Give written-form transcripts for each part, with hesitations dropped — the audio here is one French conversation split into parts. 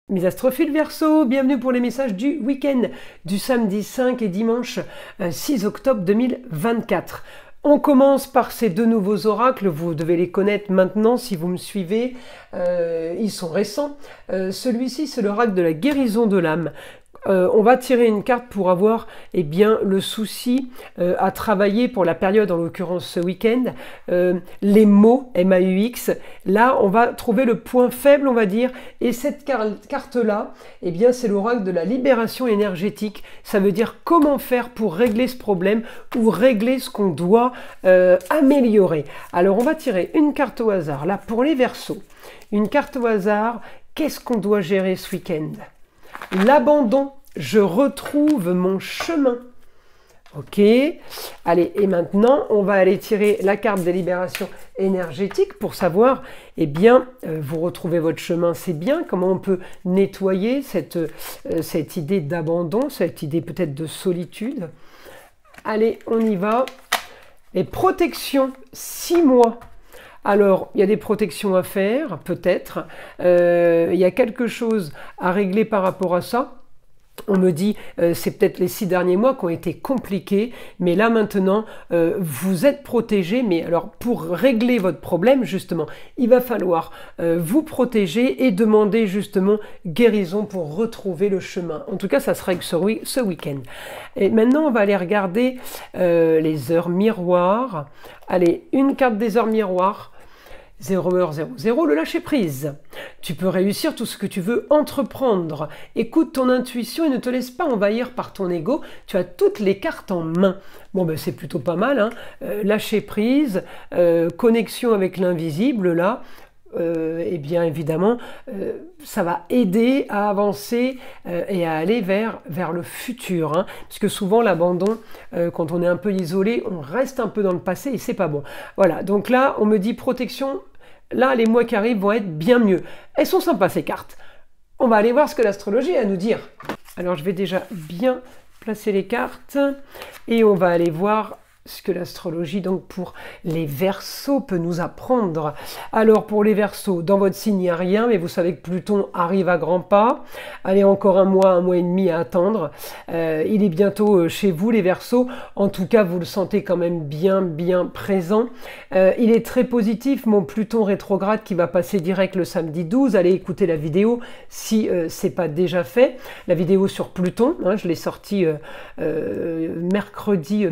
Mes astrophiles Verseau, bienvenue pour les messages du week-end du samedi 5 et dimanche 6 octobre 2024. On commence par ces deux nouveaux oracles, vous devez les connaître maintenant si vous me suivez, ils sont récents. Celui-ci c'est l'oracle de la guérison de l'âme. On va tirer une carte pour avoir le souci à travailler pour la période, en l'occurrence ce week-end, les mots MAUX. Là, on va trouver le point faible, on va dire, et cette carte-là, c'est l'oracle de la libération énergétique. Ça veut dire comment faire pour régler ce problème ou régler ce qu'on doit améliorer. Alors, on va tirer une carte au hasard. Là, pour les Verseaux, une carte au hasard, qu'est-ce qu'on doit gérer ce week-end ? L'abandon, je retrouve mon chemin. Ok, allez, et maintenant, on va aller tirer la carte des libérations énergétiques pour savoir, vous retrouvez votre chemin, c'est bien, comment on peut nettoyer cette idée d'abandon, cette idée peut-être de solitude. Allez, on y va. Les protections, 6 mois. Alors, il y a des protections à faire, peut-être. Il y a quelque chose à régler par rapport à ça. On me dit, c'est peut-être les 6 derniers mois qui ont été compliqués, mais là maintenant, vous êtes protégé. Mais alors, pour régler votre problème, justement, il va falloir vous protéger et demander justement guérison pour retrouver le chemin. En tout cas, ça se règle ce week-end. Et maintenant, on va aller regarder les heures miroirs. Allez, une carte des heures miroirs. 0h00, le lâcher prise. Tu peux réussir tout ce que tu veux entreprendre. Écoute ton intuition et ne te laisse pas envahir par ton ego. Tu as toutes les cartes en main. Bon, c'est plutôt pas mal, hein. Lâcher prise, connexion avec l'invisible, là. Évidemment, ça va aider à avancer et à aller vers le futur. Hein, parce que souvent, l'abandon, quand on est un peu isolé, on reste un peu dans le passé et c'est pas bon. Voilà, donc là, on me dit protection. Là, les mois qui arrivent vont être bien mieux. Elles sont sympas, ces cartes. On va aller voir ce que l'astrologie a à nous dire. Alors, je vais déjà bien placer les cartes et on va aller voir ce que l'astrologie, donc pour les Verseaux, peut nous apprendre. Alors pour les Verseaux, dans votre signe, il n'y a rien, mais vous savez que Pluton arrive à grands pas. Allez, encore un mois et demi à attendre. Il est bientôt chez vous, les Verseaux. En tout cas, vous le sentez quand même bien présent. Il est très positif, mon Pluton rétrograde qui va passer direct le samedi 12. Allez écouter la vidéo si c'est pas déjà fait. La vidéo sur Pluton, hein, je l'ai sortie mercredi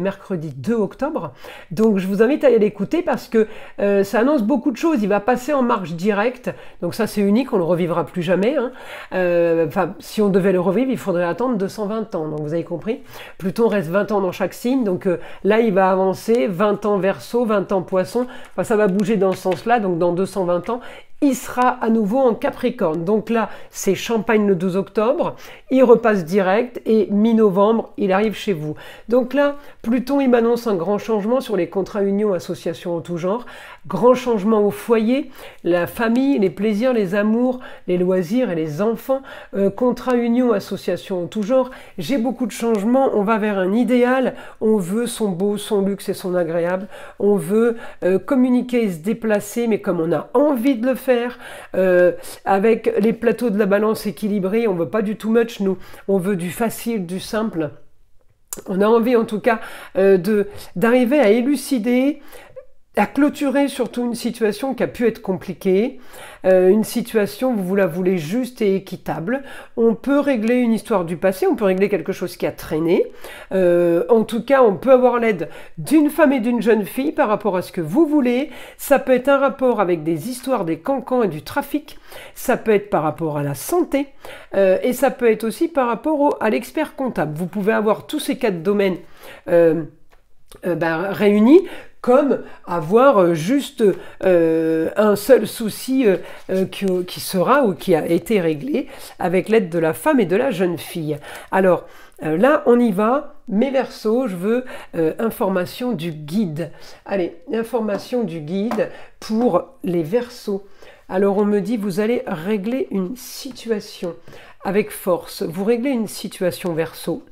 2 octobre. Donc je vous invite à y aller écouter parce que ça annonce beaucoup de choses. Il va passer en marche directe, donc ça c'est unique, on ne le revivra plus jamais. Hein. Si on devait le revivre, il faudrait attendre 220 ans, donc vous avez compris. Pluton reste 20 ans dans chaque signe, donc là il va avancer, 20 ans Verseau, 20 ans Poisson, ça va bouger dans ce sens-là, donc dans 220 ans, il sera à nouveau en Capricorne. Donc là, c'est Champagne le 12 octobre, il repasse direct et mi-novembre, il arrive chez vous. Donc là, Pluton, il m'annonce un grand changement sur les contrats unions, associations en tout genre, grand changement au foyer, la famille, les plaisirs, les amours, les loisirs et les enfants, contrats unions, associations en tout genre. J'ai beaucoup de changements, on va vers un idéal, on veut son beau, son luxe et son agréable, on veut communiquer et se déplacer, mais comme on a envie de le faire, avec les plateaux de la balance équilibrés, on veut pas du too much, nous, on veut du facile, du simple. On a envie en tout cas d'arriver à élucider, à clôturer surtout une situation qui a pu être compliquée, une situation, vous la voulez juste et équitable. On peut régler une histoire du passé, on peut régler quelque chose qui a traîné. En tout cas, on peut avoir l'aide d'une femme et d'une jeune fille par rapport à ce que vous voulez. Ça peut être un rapport avec des histoires, des cancans et du trafic. Ça peut être par rapport à la santé. Et ça peut être aussi par rapport à l'expert comptable. Vous pouvez avoir tous ces 4 domaines réunis, comme avoir juste un seul souci qui sera ou qui a été réglé avec l'aide de la femme et de la jeune fille. Alors là, on y va. Mes Verseaux, je veux information du guide. Allez, information du guide pour les Verseaux. Alors on me dit, vous allez régler une situation avec force. Vous réglez une situation Verseau,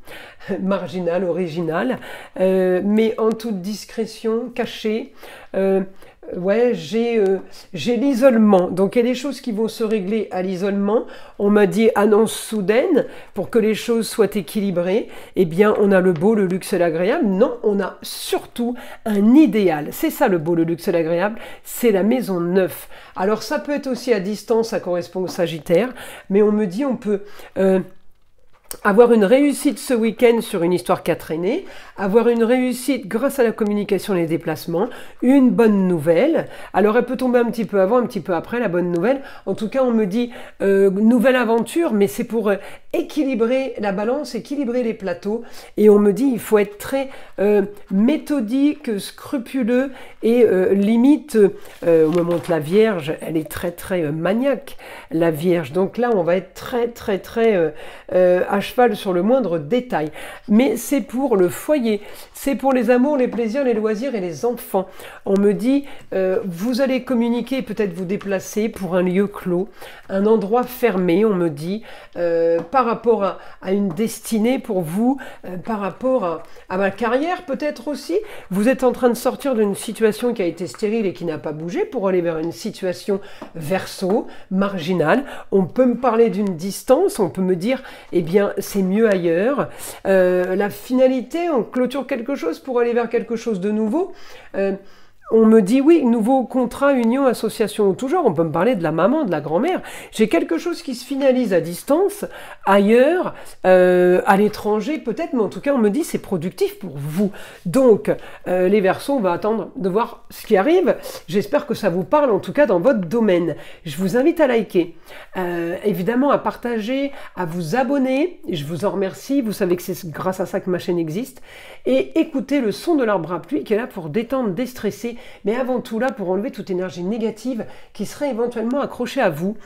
marginale, originale, mais en toute discrétion, cachée. ouais, j'ai l'isolement. Donc il y a des choses qui vont se régler à l'isolement. On m'a dit annonce soudaine pour que les choses soient équilibrées. Eh bien, on a le beau, le luxe et l'agréable. Non, on a surtout un idéal. C'est ça le beau, le luxe et l'agréable. C'est la maison neuve. Alors ça peut être aussi à distance, ça correspond au Sagittaire. Mais on me dit on peut... avoir une réussite ce week-end sur une histoire qui a traîné, avoir une réussite grâce à la communication et les déplacements, une bonne nouvelle. Alors elle peut tomber un petit peu avant, un petit peu après la bonne nouvelle. En tout cas, on me dit nouvelle aventure, mais c'est pour équilibrer la balance, équilibrer les plateaux. Et on me dit il faut être très méthodique, scrupuleux et limite, on me montre la Vierge, elle est très très maniaque, la Vierge. Donc là, on va être très très très à cheval sur le moindre détail. Mais c'est pour le foyer, c'est pour les amours, les plaisirs, les loisirs et les enfants. On me dit, vous allez communiquer, peut-être vous déplacer pour un lieu clos, un endroit fermé, on me dit, par rapport à une destinée pour vous, par rapport à ma carrière peut-être aussi. Vous êtes en train de sortir d'une situation qui a été stérile et qui n'a pas bougé pour aller vers une situation verso, marginale. On peut me parler d'une distance, on peut me dire, eh bien, c'est mieux ailleurs. La finalité, on clôture quelque chose pour aller vers quelque chose de nouveau. On me dit, oui, nouveau contrat, union, association ou tout genre. On peut me parler de la maman, de la grand-mère. J'ai quelque chose qui se finalise à distance, ailleurs, à l'étranger peut-être, mais en tout cas, on me dit c'est productif pour vous. Donc, les Verseaux, on va attendre de voir ce qui arrive. J'espère que ça vous parle, en tout cas, dans votre domaine. Je vous invite à liker, évidemment à partager, à vous abonner. Je vous en remercie. Vous savez que c'est grâce à ça que ma chaîne existe. Et écoutez le son de l'arbre à pluie qui est là pour détendre, déstresser, mais avant tout là pour enlever toute énergie négative qui serait éventuellement accrochée à vous.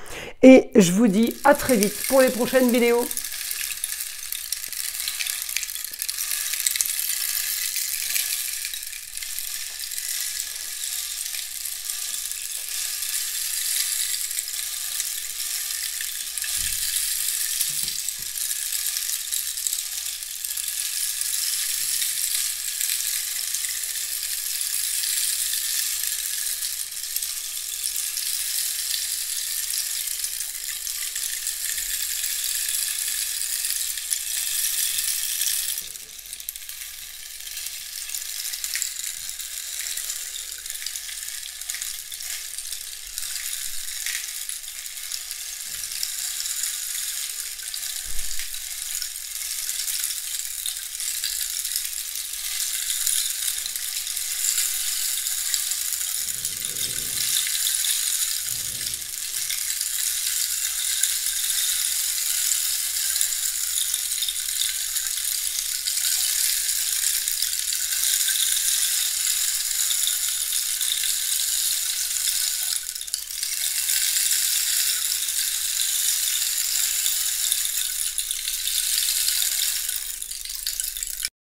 Et je vous dis à très vite pour les prochaines vidéos.